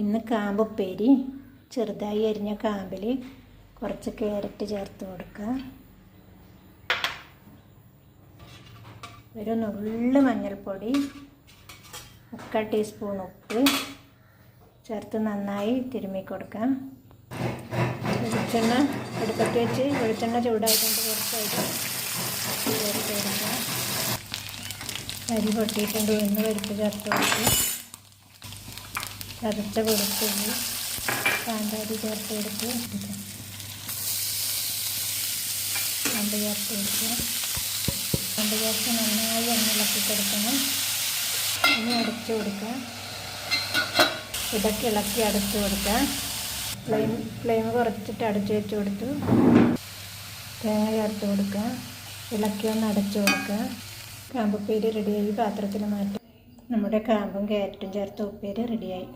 ഇന്ന് കാമ്പ് ഉപ്പേരി. ചെറുതായി അരിഞ്ഞ കാമ്പിൽ കുറച്ച് ക്യാരറ്റ് ചേർത്ത് കൊടുക്കുക. ഒരു നുള്ളു മഞ്ഞൾപ്പൊടി, 1/4 ടീസ്പൂൺ ഉപ്പ് ചേർത്ത് നന്നായി തിരുമ്മി കൊടുക്കാം. വെളിച്ചെണ്ണ അടുപ്പത്ത് വെച്ച് വെളിച്ചെണ്ണ ചൂടായിട്ടുണ്ട്. കുറച്ചായിട്ട് ചേർത്ത് കൊടുക്കുക. അരി പൊട്ടിയിട്ടുണ്ട്. ഉഴുന്ന് പരിപ്പ് ചേർത്ത് കൊടുക്കുക. ചതച്ച വെളുത്തുള്ളി, കാന്താരി ചേർത്ത് കൊടുത്ത് കണ്ട് ചേർത്ത് കൊടുക്കുക. കണ്ട് ചേർത്ത് നന്നായി ഇളക്കി കൊടുക്കണം. ഇനി അടച്ചു കൊടുക്കുക. ഇതൊക്കെ ഇളക്കി അടച്ചു കൊടുക്കുക. ഫ്ലെയിം കുറച്ചിട്ട് അടച്ചു വെച്ച് കൊടുത്തു. തേങ്ങ ചേർത്ത് കൊടുക്കുക. ഇളക്കി ഒന്ന് അടച്ചു കൊടുക്കുക. കാമ്പുപ്പേരി റെഡിയായി പാത്രത്തിൽ മാറ്റും. നമ്മുടെ കാമ്പും ക്യാരറ്റും ചേർത്ത് ഉപ്പേരി റെഡിയായി.